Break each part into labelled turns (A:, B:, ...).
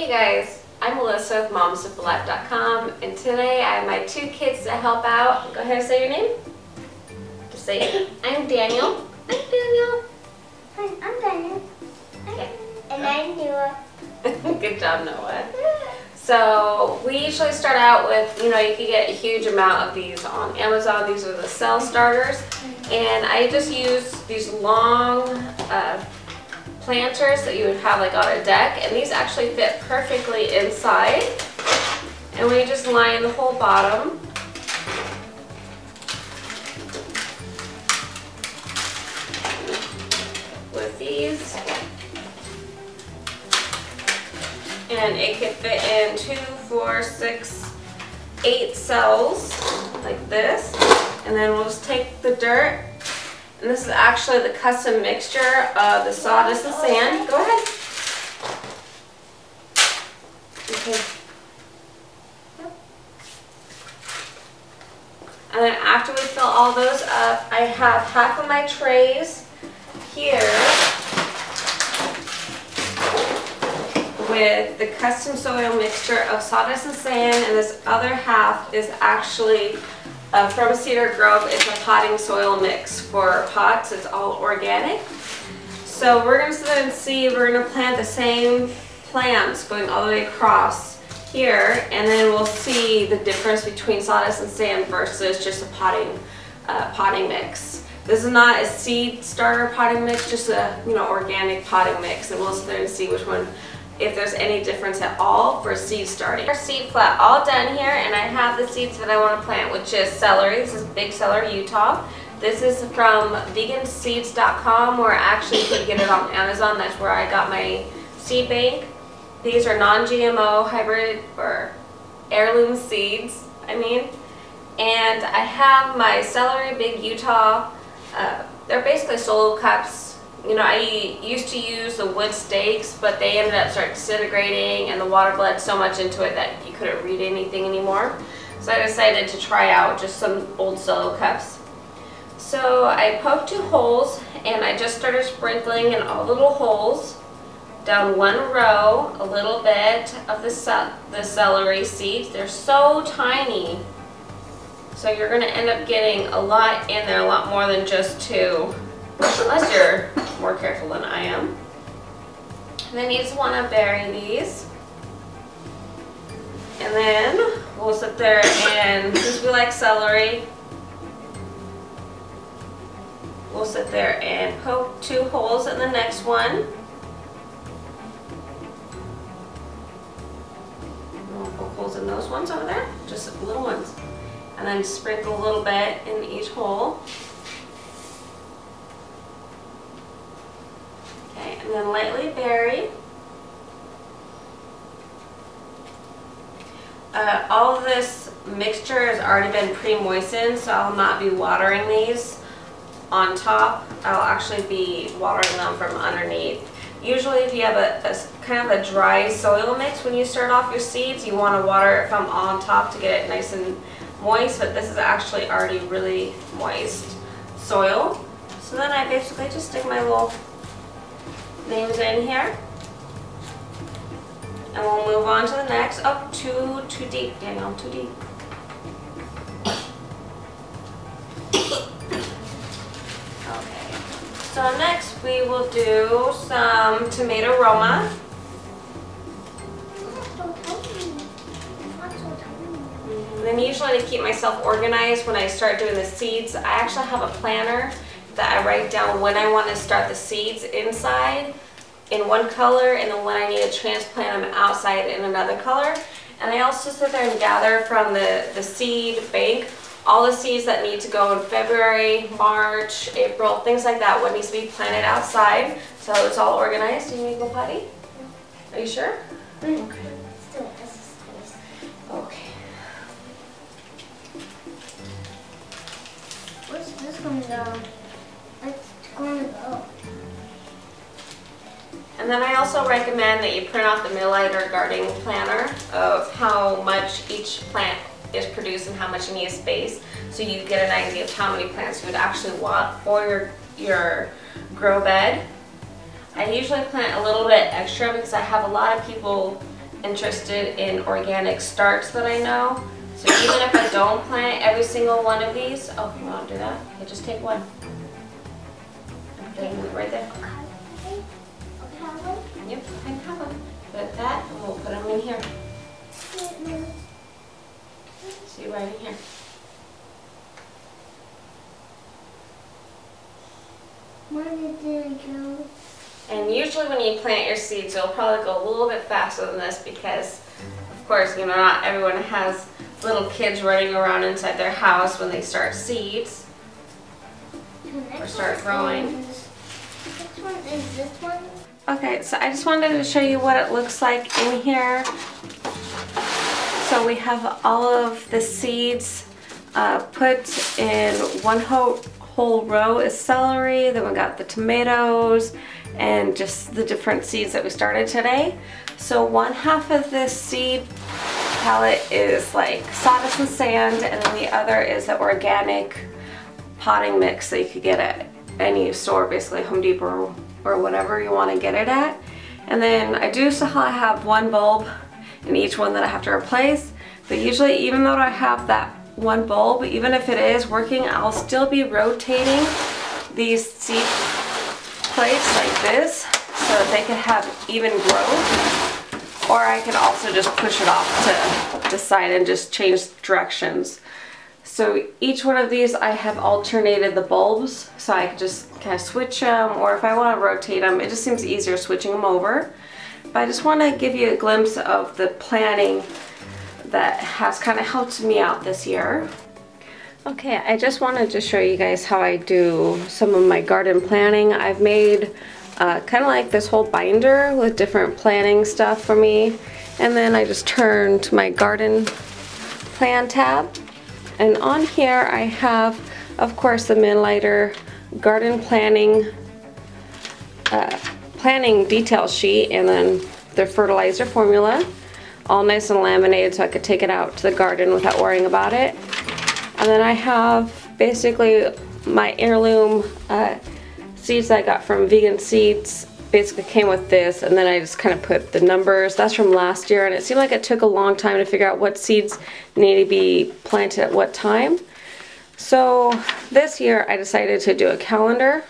A: guys, I'm Melissa with momsimplelife.com, and today I have my two kids to help out. Go ahead and say your name. Just say it. I'm Daniel. I'm Daniel.
B: Hi, I'm Daniel.
A: Okay.
B: And I'm Noah.
A: Good job, Noah. So we usually start out with, you can get a huge amount of these on Amazon. These are the cell starters, and I just use these long planters that you would have like on a deck, and these actually fit perfectly inside. And we just line the whole bottom. With these. And it can fit in 2, 4, 6, 8 cells like this. And then we'll just take the dirt. And this is actually the custom mixture of the sawdust and sand. Go ahead. Okay. And then after we fill all those up, I have half of my trays here with the custom soil mixture of sawdust and sand, and this other half is actually from Cedar Grove. It's a potting soil mix for pots. It's all organic. So we're going to sit there and see, we're going to plant the same plants going all the way across here, and then we'll see the difference between sawdust and sand versus just a potting mix. This is not a seed starter potting mix, just a organic potting mix, and we'll sit there and see which one, if there's any difference at all for seed starting. Our seed flat all done here, and I have the seeds that I want to plant, which is celery. This is big celery, Utah. This is from veganseeds.com, or actually you can get it on Amazon. That's where I got my seed bank. These are non-GMO hybrid or heirloom seeds, and I have my celery big Utah. They're basically solo cups. I used to use the wood stakes, but they ended up start disintegrating and the water bled so much into it that you couldn't read anything anymore. So I decided to try out just some old solo cups. So I poked 2 holes, and I just started sprinkling in all the little holes down one row a little bit of the celery seeds. They're so tiny, so you're going to end up getting a lot in there, a lot more than just 2. Unless you're more careful than I am. And then you just want to bury these. And then we'll sit there, and since we like celery, we'll sit there and poke 2 holes in the next one. And we'll poke holes in those ones over there, just little ones. And then sprinkle a little bit in each hole. And then lightly bury. All of this mixture has already been pre-moistened, so I'll not be watering these on top. I'll actually be watering them from underneath. Usually if you have a kind of a dry soil mix when you start off your seeds, you want to water it from on top to get it nice and moist, but this is actually already really moist soil. So then I basically just stick my little names in here, and we'll move on to the next. Oh, too deep, Daniel, too deep. Okay, so next we will do some tomato roma. And then usually to keep myself organized when I start doing the seeds, I actually have a planner that I write down when I want to start the seeds inside in one color, and then when I need to transplant them outside in another color. And I also sit there and gather from the seed bank all the seeds that need to go in February, March, April, things like that, what needs to be planted outside, so it's all organized. Do you need to go potty? Are you sure? Okay. Okay.
B: Where's this going to go? It's going to go.
A: And then I also recommend that you print out the Mittleider Gardening Planner of how much each plant is produced and how much you need space, so you get an idea of how many plants you would actually want for your grow bed. I usually plant a little bit extra because I have a lot of people interested in organic starts that I know. So even if I don't plant every single one of these, oh, you want to do that? Okay, just take one. Okay, right there. Yep, I have them. Put that, and we'll put them in here. See, right in here. And usually when you plant your seeds, it'll probably go a little bit faster than this because, of course, you know, not everyone has little kids running around inside their house when they start seeds or start growing.
B: Which one is this one?
A: Okay, so I just wanted to show you what it looks like in here. So we have all of the seeds put in one whole row is celery, then we got the tomatoes and just the different seeds that we started today. So one half of this seed palette is like sawdust and sand, and then the other is the organic potting mix that you could get at any store, basically Home Depot or whatever you want to get it at. And then I do still have one bulb in each one that I have to replace, but usually even though I have that one bulb, even if it is working, I'll still be rotating these seed plates like this so that they can have even growth, or I can also just push it off to the side and just change directions. So each one of these I have alternated the bulbs so I can just kind of switch them, or if I want to rotate them, it just seems easier switching them over. But I just want to give you a glimpse of the planning that has kind of helped me out this year. Okay, I just wanted to show you guys how I do some of my garden planning. I've made kind of like this whole binder with different planning stuff for me, and then I just turned to my garden plan tab, and on here I have, of course, the Mittleider garden planning detail sheet, and then the fertilizer formula, all nice and laminated so I could take it out to the garden without worrying about it. And then I have basically my heirloom seeds that I got from Vegan Seeds. Basically came with this, and then I just kind of put the numbers. That's from last year, and it seemed like it took a long time to figure out what seeds need to be planted at what time. So this year I decided to do a calendar.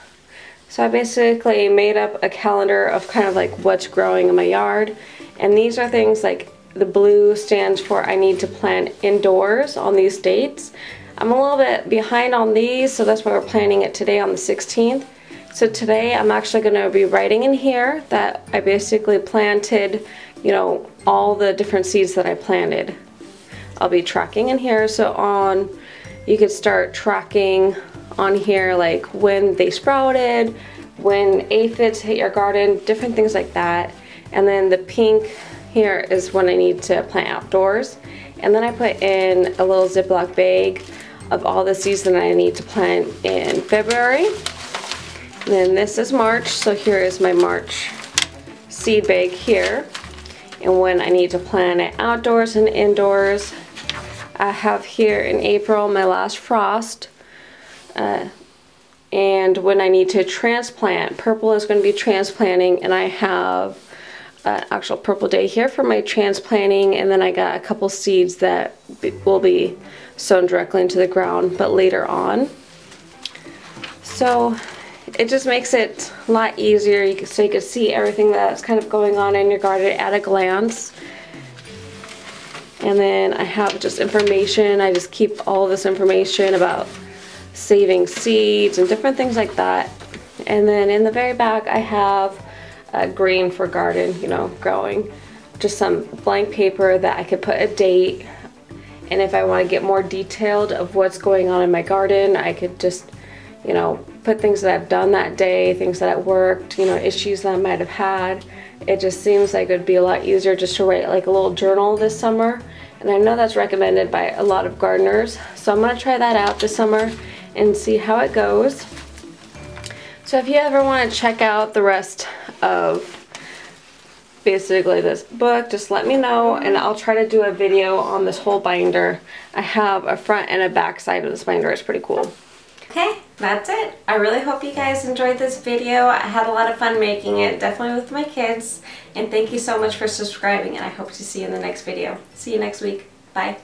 A: So I basically made up a calendar of kind of like what's growing in my yard, and these are things like the blue stands for I need to plant indoors on these dates. I'm a little bit behind on these, so that's why we're planning it today on the 16th. So today I'm actually going to be writing in here that I basically planted, you know, all the different seeds that I planted. I'll be tracking in here, so you could start tracking on here like when they sprouted, when aphids hit your garden, different things like that. And then the pink here is when I need to plant outdoors. And then I put in a little Ziploc bag of all the seeds that I need to plant in February. And then this is March, so here is my March seed bag here. And when I need to plant it outdoors and indoors, I have here in April my last frost. And when I need to transplant, purple is going to be transplanting, and I have an actual purple day here for my transplanting, and then I got a couple seeds that will be sown directly into the ground, but later on. So it just makes it a lot easier, so you can see everything that's kind of going on in your garden at a glance. And then I have just information. I just keep all this information about saving seeds and different things like that. And then in the very back I have a green for garden, you know, growing. Just some blank paper that I could put a date, and if I want to get more detailed of what's going on in my garden, I could just, you know, put things that I've done that day, things that worked, you know, issues that I might have had. It just seems like it would be a lot easier just to write like a little journal this summer, and I know that's recommended by a lot of gardeners, so I'm going to try that out this summer and see how it goes. So if you ever want to check out the rest of basically this book, just let me know, and I'll try to do a video on this whole binder. I have a front and a back side of this binder. It's pretty cool. Okay, that's it. I really hope you guys enjoyed this video. I had a lot of fun making it, definitely with my kids. And thank you so much for subscribing, and I hope to see you in the next video. See you next week. Bye.